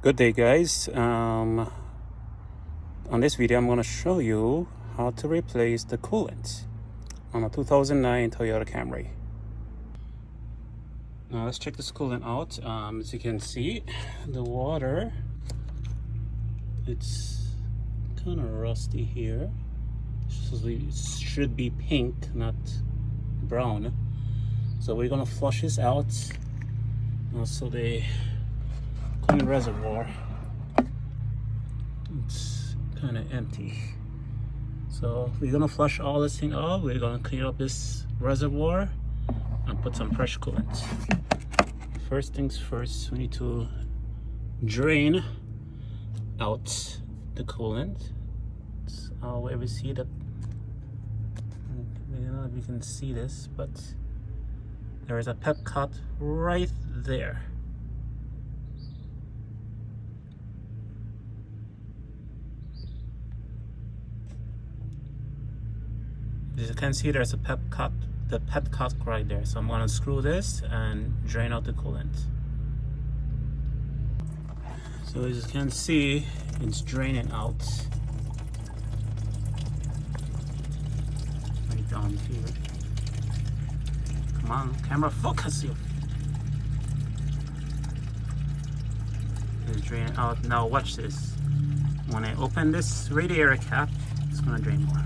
Good day, guys. On this video I'm going to show you how to replace the coolant on a 2009 Toyota Camry. Now let's check this coolant out. As you can see, the water, it's kind of rusty here. It should be pink, not brown. So we're going to flush this out. Also the coolant reservoir, it's kind of empty. So we're gonna flush all this thing out. We're gonna clean up this reservoir and put some fresh coolant. First things first, we need to drain out the coolant. However, see that, I don't know if you can see this, but there is a pep cut right there. As you can see, there's a pep cut right there. So I'm going to screw this and drain out the coolant. So as you can see, it's draining out right down here. Come on, camera, focus you. It's draining out. Now watch this. When I open this radiator cap, it's going to drain more.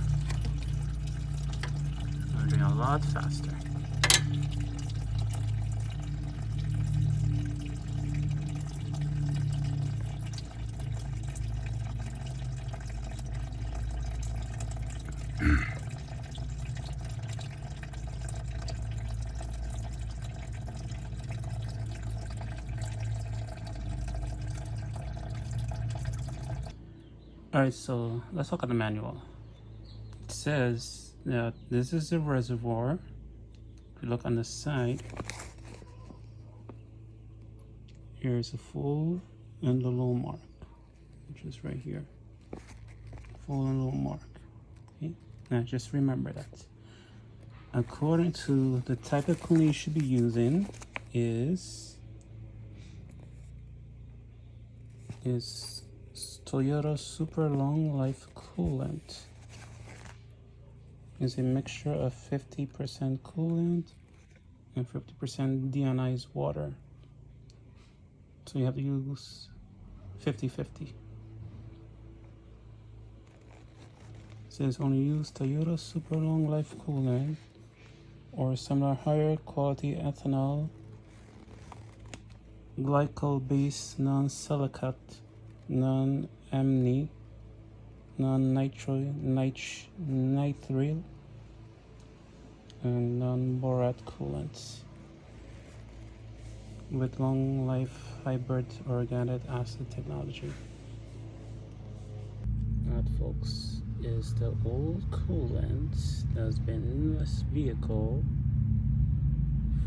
A lot faster. Alright, so let's look at the manual. It says that this is the reservoir. If you look on the side, here's the full and the low mark, which is right here. Full and low mark. Okay, now just remember that. According to the type of coolant you should be using is Toyota Super Long Life Coolant. Is a mixture of 50% coolant and 50% deionized water. So you have to use 50-50. It says only use Toyota Super Long Life Coolant or similar higher quality ethanol, glycol-based, non-silicate, non-amine, non-nitrile, and non-borat coolants with long life hybrid organic acid technology. That, folks, is the old coolant that's been in this vehicle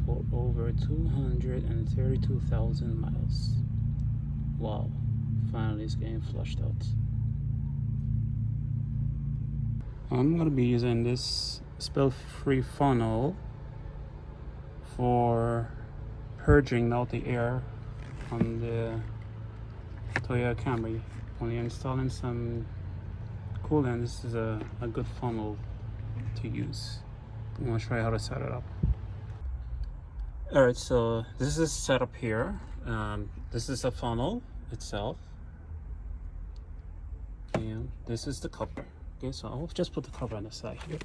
for over 232,000 miles. Wow, finally it's getting flushed out. I'm going to be using this spill-free funnel for purging out the air on the Toyota Camry. When you're installing some coolant, this is a good funnel to use. I'm going to show you how to set it up. Alright, so this is set up here. This is the funnel itself. And this is the cover. Okay, so I'll just put the cover on the side here.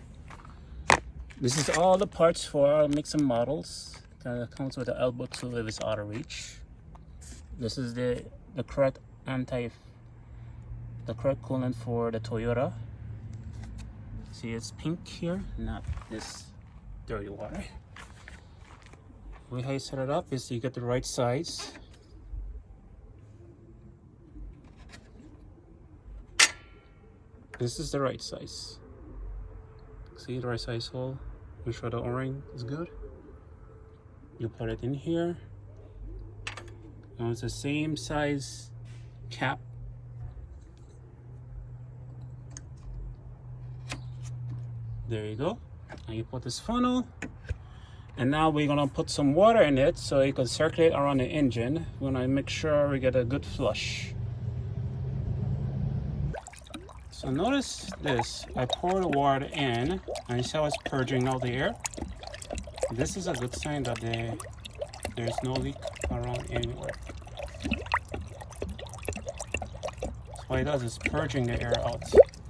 This is all the parts for our mix and models. It comes with the elbow tool if it's out of reach. This is the correct coolant for the Toyota. See, it's pink here, not this dirty water. The way how you set it up is you get the right size. This is the right size. See the right size hole? Make sure the O-ring is good. You put it in here. Now it's the same size cap. There you go. And you put this funnel And now we're gonna put some water in it so it can circulate around the engine. We're gonna make sure we get a good flush. So notice this, I pour the water in and you see how it's purging out the air? This is a good sign that there's no leak around anywhere. So what it does is purging the air out,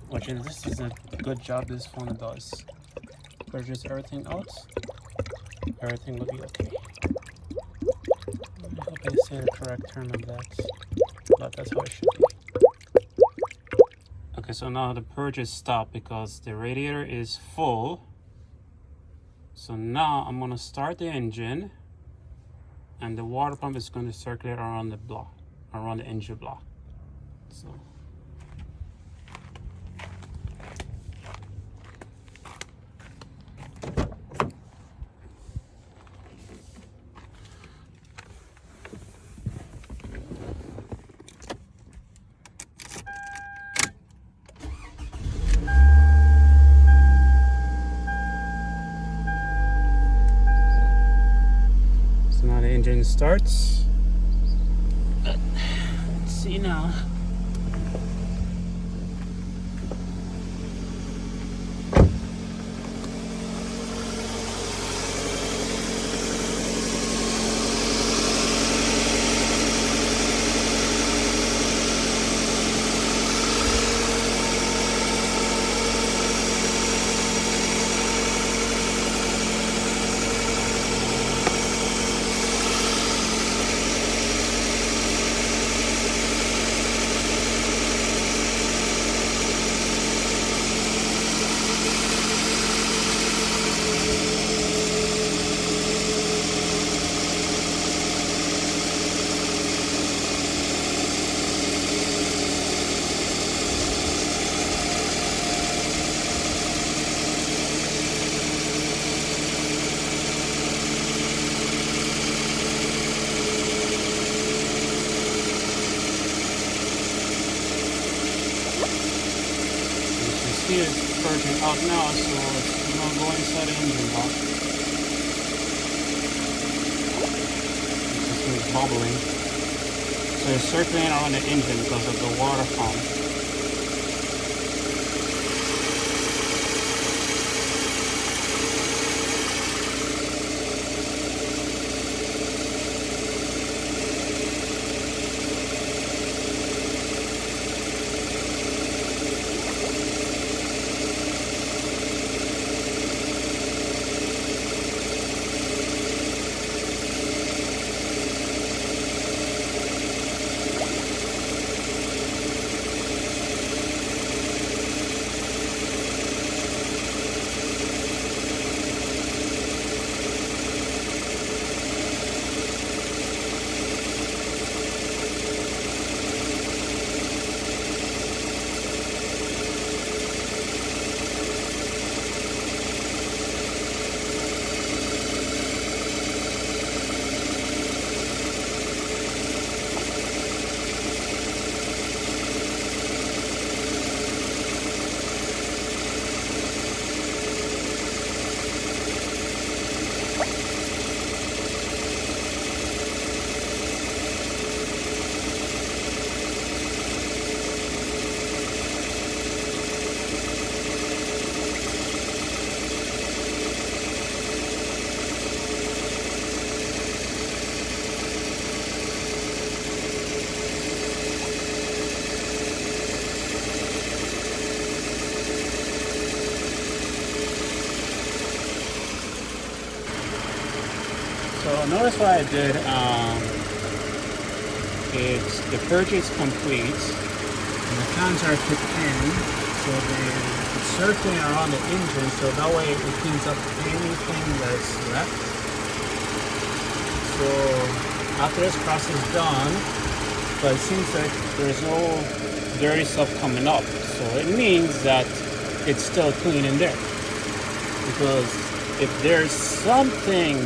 which is, this is a good job this phone does. Purges everything out, everything will be okay. I hope I say the correct term of that, but that's how it should be. Okay, so now the purge is stopped because the radiator is full. So now I'm gonna start the engine and the water pump is going to circulate around the block, around the engine block. So now the engine starts. Let's see now. See it's purging out now, so it's not going inside the engine block. It's just bubbling. So it's circulating around the engine because of the water pump. So notice what I did, it's the purge is complete and the cans are kicked in, so it's circling around the engine, so that way it cleans up anything that's left. So after this process is done, but it seems like there's no dirty stuff coming up, so it means that it's still clean in there, because if there's something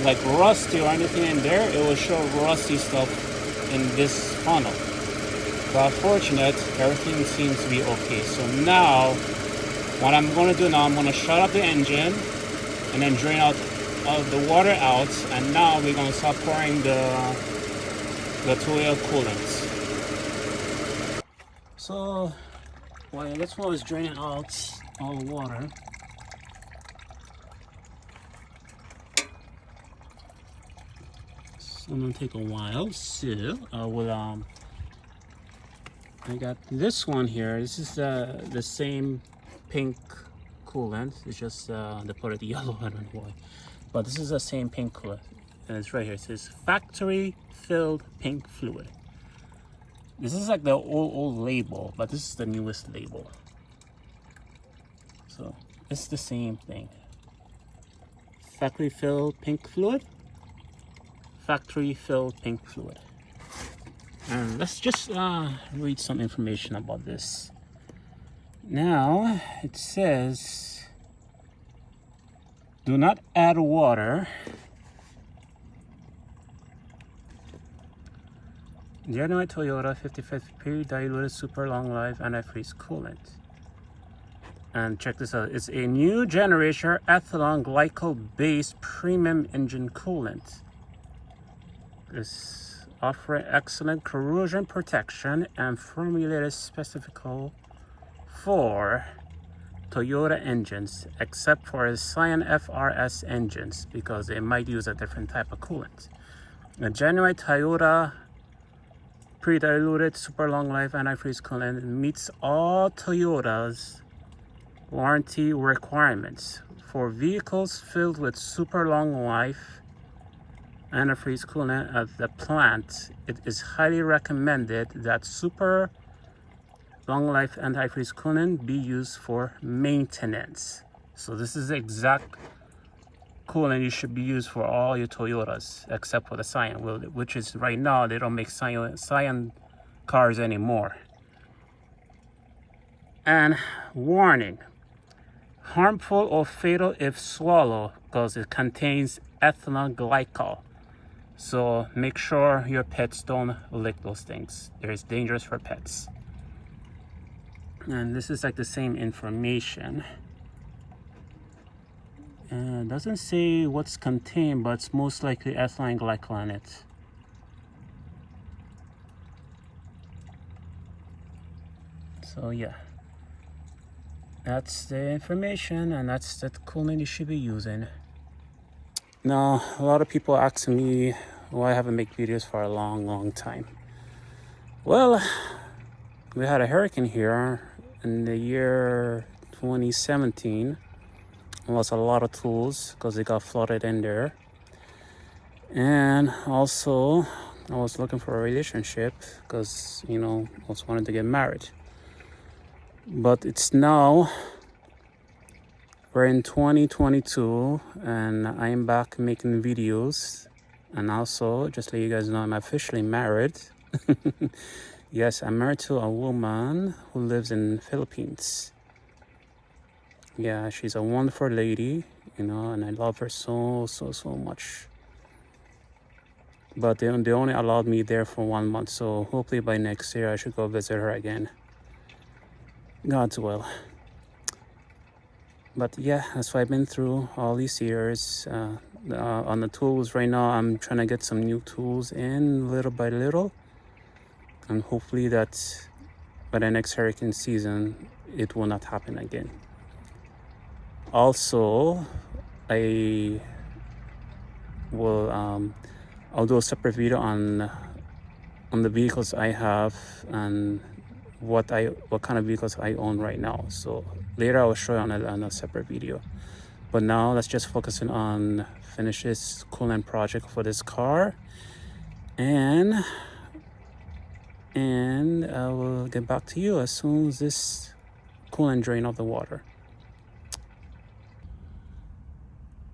like rusty or anything in there, it will show rusty stuff in this funnel. But fortunate, everything seems to be okay. So now what I'm going to do now, I'm going to shut off the engine and then drain out the water out, and now we're gonna start pouring the Toyota coolant. So while this one is draining out all the water, it's gonna take a while. So I will I got this one here. This is the same pink coolant. It's just they put it yellow. I don't know why, but this is the same pink coolant, and it's right here. It says factory filled pink fluid. This is like the old label, but this is the newest label. So it's the same thing. Factory filled pink fluid. Factory filled pink fluid. And let's just read some information about this. Now it says, do not add water. Genuine Toyota 5050 pre-diluted super long life antifreeze coolant. And check this out. It's a new generation ethylene glycol based premium engine coolant. It's offering excellent corrosion protection and formulated specifically for Toyota engines, except for the Cyan FRS engines, because they might use a different type of coolant. The genuine Toyota pre-diluted super long life antifreeze coolant meets all Toyota's warranty requirements for vehicles filled with super long life antifreeze coolant at the plant. It is highly recommended that super long life antifreeze coolant be used for maintenance. So this is the exact coolant you should be used for all your Toyotas, except for the Cyan, which is right now they don't make Cyan cars anymore. And warning, harmful or fatal if swallowed, because it contains ethylene glycol. So make sure your pets don't lick those things. It's dangerous for pets. And this is like the same information. And it doesn't say what's contained, but it's most likely ethylene glycol in it. So yeah, that's the information, and that's the coolant you should be using. Now, a lot of people asking me why I haven't made videos for a long time. Well, we had a hurricane here in the year 2017. Lost a lot of tools because they got flooded in there. And also, I was looking for a relationship because, you know, I was wanting to get married. But it's now, we're in 2022, and I'm back making videos. And also, just to let you guys know, I'm officially married. Yes, I'm married to a woman who lives in the Philippines. Yeah, she's a wonderful lady, you know, and I love her so much. But they only allowed me there for 1 month, so hopefully by next year I should go visit her again. God's will. But yeah, that's what I've been through all these years. On the tools right now, I'm trying to get some new tools in little by little. And hopefully that by the next hurricane season, it will not happen again. Also, I will I'll do a separate video on the vehicles I have and what kind of vehicles I own right now. So later I will show you on a separate video. But now let's just focus on finish this coolant project for this car, and I will get back to you as soon as this coolant drain off the water.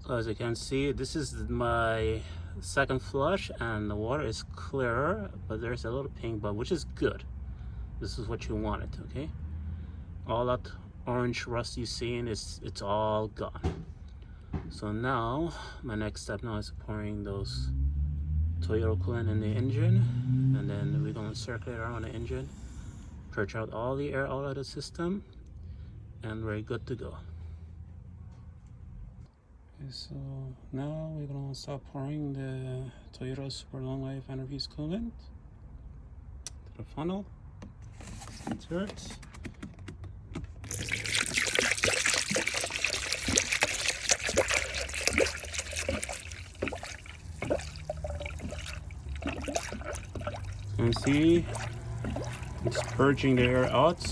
So as you can see, this is my second flush, and the water is clearer, but there's a little pink, but which is good. This is what you wanted, okay? All that orange rust you seeing it's all gone. So now my next step now is pouring those Toyota coolant in the engine, and then we're going to circulate around the engine, purge out all the air out of the system, and we're good to go. Okay, so now we're gonna start pouring the Toyota Super Long Life Antifreeze coolant to the funnel. Insert. And see, it's purging the air out,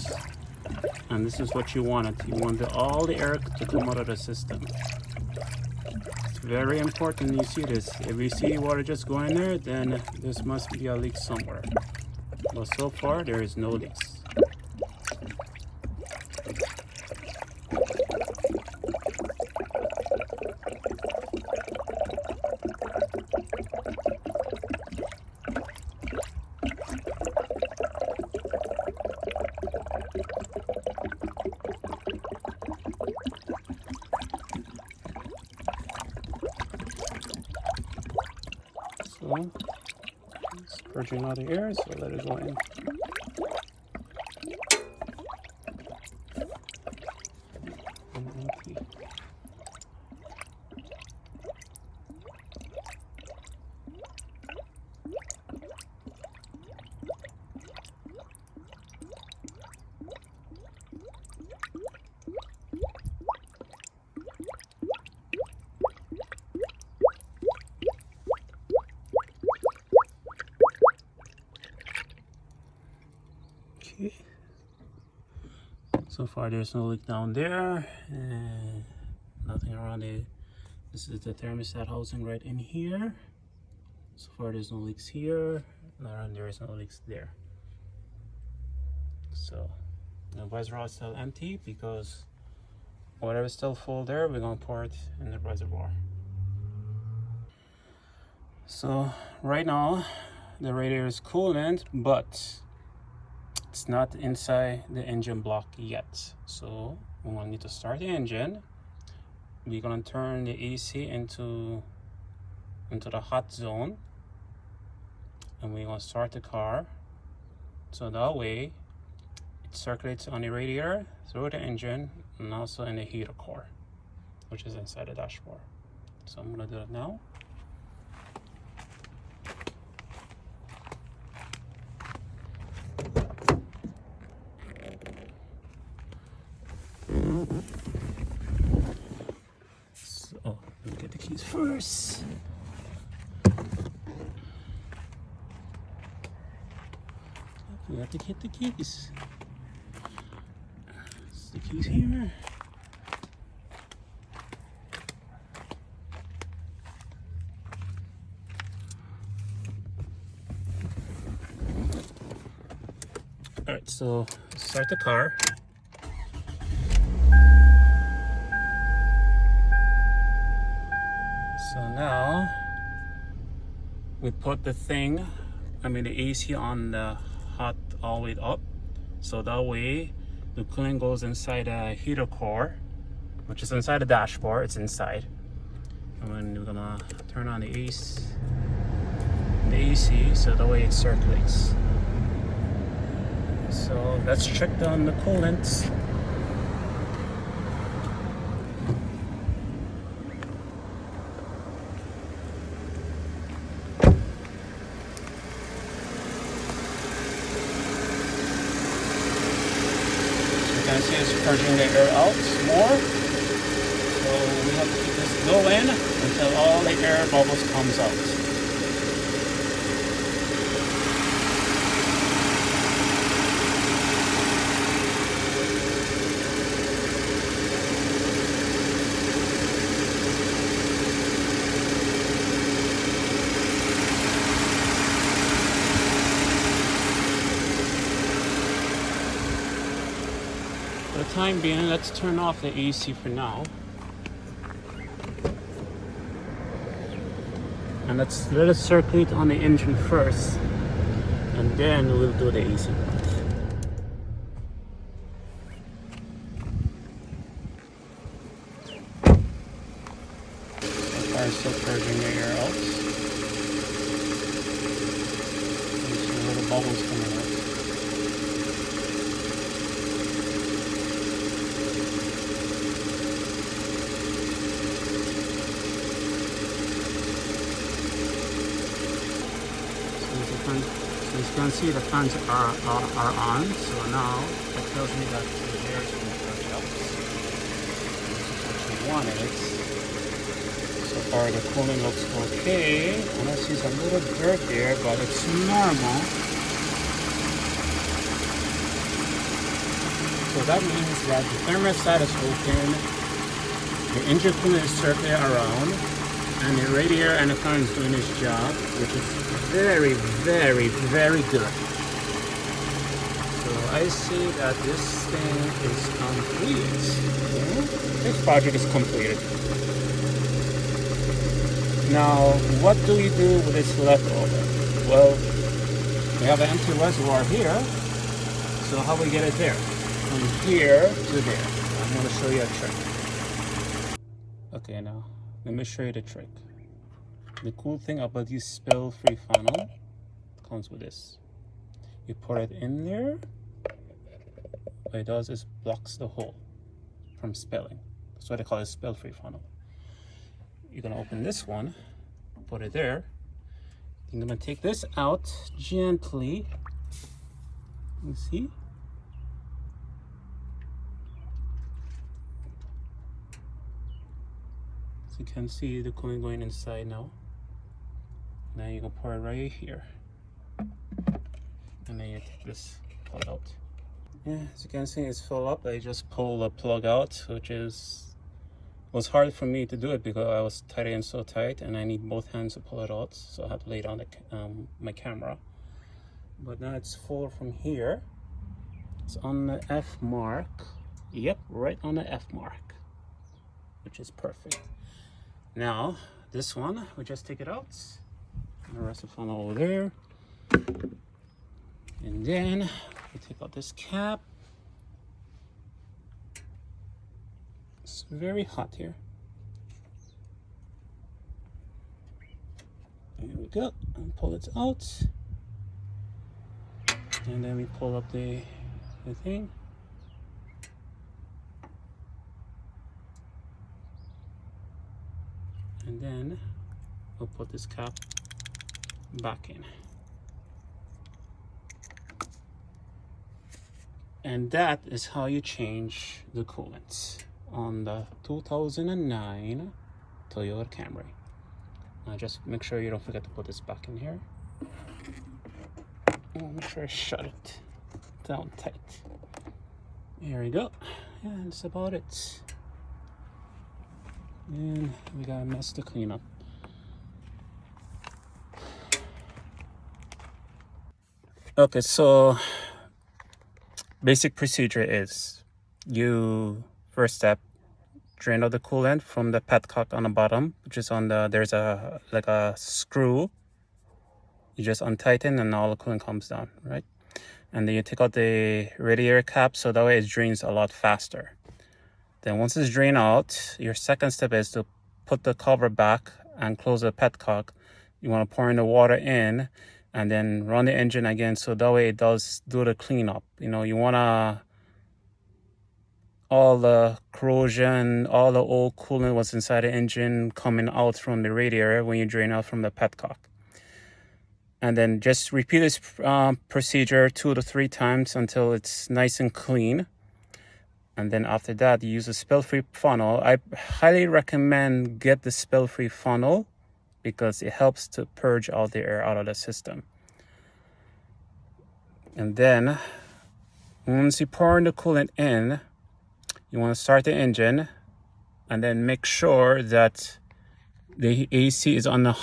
and this is what you want. You want all the air to come out of the system. It's very important you see this. If you see water just going there, then this must be a leak somewhere. But so far, there is no leaks. So it's purging all the air, so let it go in. And empty. Okay. So far there's no leak down there, and nothing around it. This is the thermostat housing right in here. So far there's no leaks here, and there is no leaks there. So the reservoir is still empty because whatever is still full there, we're gonna pour it in the reservoir. So right now the radiator is coolant, but it's not inside the engine block yet. So we're gonna need to start the engine. We're gonna turn the AC into the hot zone, and we're gonna start the car. So that way it circulates on the radiator, through the engine, and also in the heater core, which is inside the dashboard. So I'm gonna do it now. So, let's get the keys first. We have to get the keys. It's the keys here. Alright, so start the car. So now we put the AC on the hot all the way up. So that way the coolant goes inside the heater core, which is inside the dashboard. It's inside. And then we're gonna turn on the AC so that way it circulates. So let's check down the coolant. You can see it's purging the air out more. So we have to keep this going until all the air bubbles comes out. For the time being, let's turn off the AC for now. And let it circulate on the engine first, and then we'll do the AC part. So far, still purging the air out. There's some little bubbles coming out. see the fans are on, so now that tells me that the air is going to charge up. This is what you wanted. So far the cooling looks okay. And I see some little dirt there, but it's normal. So that means that the thermostat is open, the engine coolant is circling around, and the radiator and the fan is doing its job, which is very, very, very good. So I see that this thing is complete. This project is completed. Now, what do we do with this leftover? Well, we have an empty reservoir here. So how we get it there? From here to there. I'm going to show you a trick. Okay, now let me show you the trick. The cool thing about this spill-free funnel comes with this. You put it in there. What it does is blocks the hole from spilling. That's why they call it a spill-free funnel. You're gonna open this one, put it there. You're gonna take this out gently. You see? So you can see the coolant going inside now. Now you can pour it right here. And then you take this plug out. Yeah, as you can see, it's full up. I just pull the plug out, which was hard for me to do it because I was tightening so tight and I need both hands to pull it out, so I had to lay down my camera. But now it's full from here. It's on the F mark. Yep, right on the F mark, which is perfect. Now this one, we just take it out, and the rest of the funnel over there, and then we take out this cap. It's very hot here. There we go, and pull it out. And then we pull up the thing. And then we'll put this cap back in. And that is how you change the coolant on the 2009 Toyota Camry. Now just make sure you don't forget to put this back in here. And make sure I shut it down tight. There we go. And that's about it. And we got a mess to clean up. Okay, so basic procedure is you first step drain out the coolant from the petcock on the bottom, which is on the there's a like a screw. You just untighten and all the coolant comes down, right? And then you take out the radiator cap so that way it drains a lot faster. Then once it's drained out, your second step is to put the cover back and close the petcock. You want to pour in the water in and then run the engine again so that way it does do the cleanup. You know, you want to all the corrosion, all the old coolant was inside the engine coming out from the radiator when you drain out from the petcock. And then just repeat this procedure 2 to 3 times until it's nice and clean. And then after that, you use a spill-free funnel. I highly recommend get the spill-free funnel because it helps to purge all the air out of the system. And then once you pour in the coolant in, you want to start the engine and then make sure that the AC is on the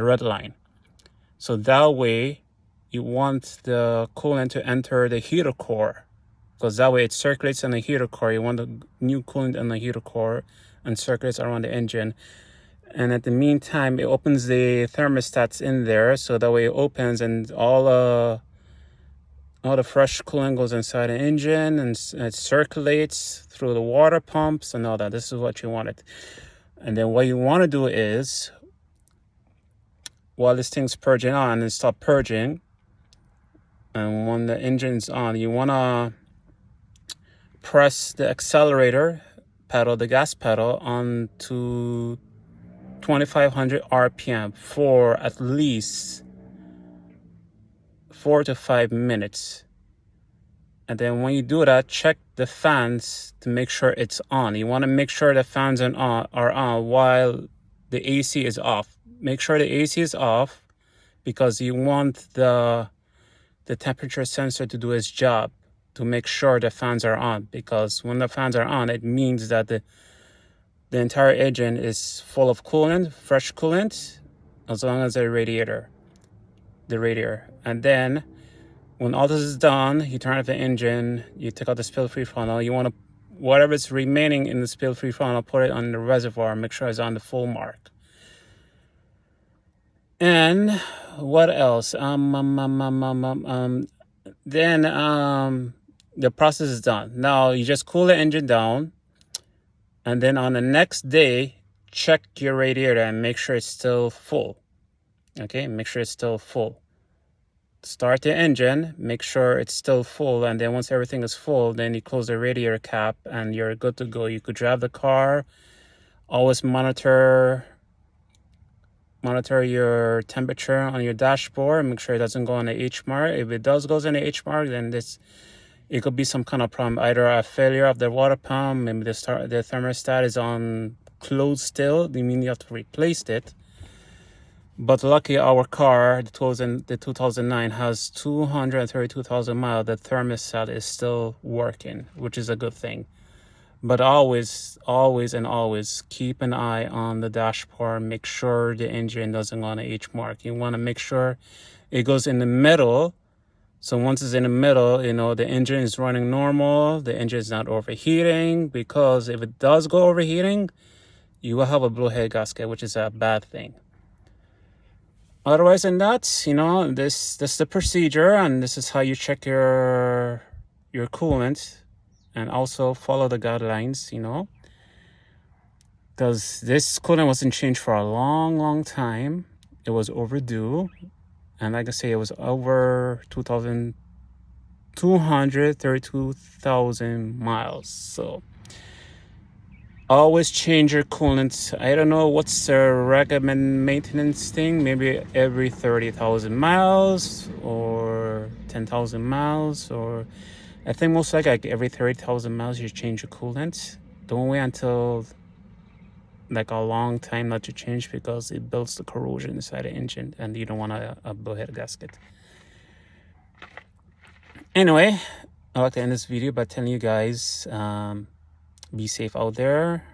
red line. So that way you want the coolant to enter the heater core, because that way it circulates in the heater core. You want the new coolant in the heater core and circulates around the engine. And at the meantime, it opens the thermostats in there, so that way it opens and all the fresh coolant goes inside the engine and it circulates through the water pumps and all that. This is what you wanted. And then what you want to do is, while this thing's purging on, and stop purging, and when the engine's on, you want to press the accelerator pedal, the gas pedal, on to 2500 RPM for at least 4 to 5 minutes. And then when you do that, check the fans to make sure it's on. You want to make sure the fans are on while the AC is off. Make sure the AC is off because you want the temperature sensor to do its job to make sure the fans are on. Because when the fans are on, it means that the entire engine is full of coolant, fresh coolant, as long as the radiator. And then when all this is done, you turn off the engine, you take out the spill-free funnel. You want to, whatever's remaining in the spill-free funnel, put it on the reservoir, make sure it's on the full mark. And what else? Then the process is done. Now you just cool the engine down, and then on the next day, check your radiator and make sure it's still full. Okay, make sure it's still full. Start the engine, make sure it's still full, and then once everything is full, then you close the radiator cap and you're good to go. You could drive the car. Always monitor your temperature on your dashboard. Make sure it doesn't go on the H mark. If it does goes on the H mark, then it could be some kind of problem, either a failure of the water pump, maybe the thermostat is on closed still. You mean you have to replace it. But lucky our car, the 2009, has 232,000 miles. The thermostat is still working, which is a good thing. But always keep an eye on the dashboard. Make sure the engine doesn't go on the H mark. You want to make sure it goes in the middle. So once it's in the middle, the engine is running normal. The engine is not overheating, because if it does go overheating, you will have a blowhead gasket, which is a bad thing. Otherwise than that, this is the procedure, and this is how you check your coolant, and also follow the guidelines, because this coolant wasn't changed for a long time. It was overdue, and like I say, it was over 232,000 miles. So always change your coolant. I don't know what's the recommend maintenance thing. Maybe every 30,000 miles or 10,000 miles, or I think most like every 30,000 miles you change your coolant. Don't wait until like a long time not to change, because it builds the corrosion inside the engine and you don't want a blowhead gasket. Anyway, I'd like to end this video by telling you guys, be safe out there.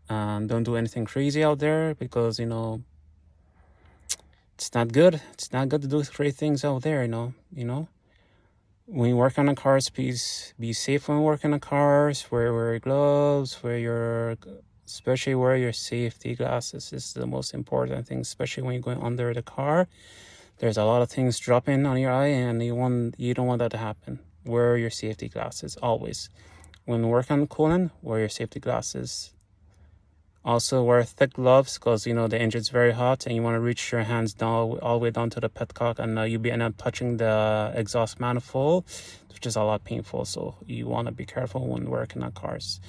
Don't do anything crazy out there, because it's not good. It's not good to do crazy things out there. When you work on the cars, please be safe when working on cars. Wear gloves. Especially wear your safety glasses. This is the most important thing, especially when you're going under the car. There's a lot of things dropping on your eye, and you don't want that to happen. Wear your safety glasses always. When working on coolant, wear your safety glasses. Also wear thick gloves, because the engine's very hot and you want to reach your hands down all the way down to the petcock, and you'll be end up touching the exhaust manifold, which is a lot painful. So you want to be careful when working on cars.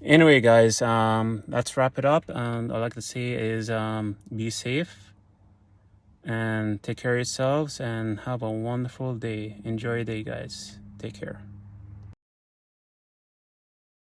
Anyway, guys, let's wrap it up. And I'd like to say is be safe and take care of yourselves, and have a wonderful day. Enjoy your day, guys. Take care.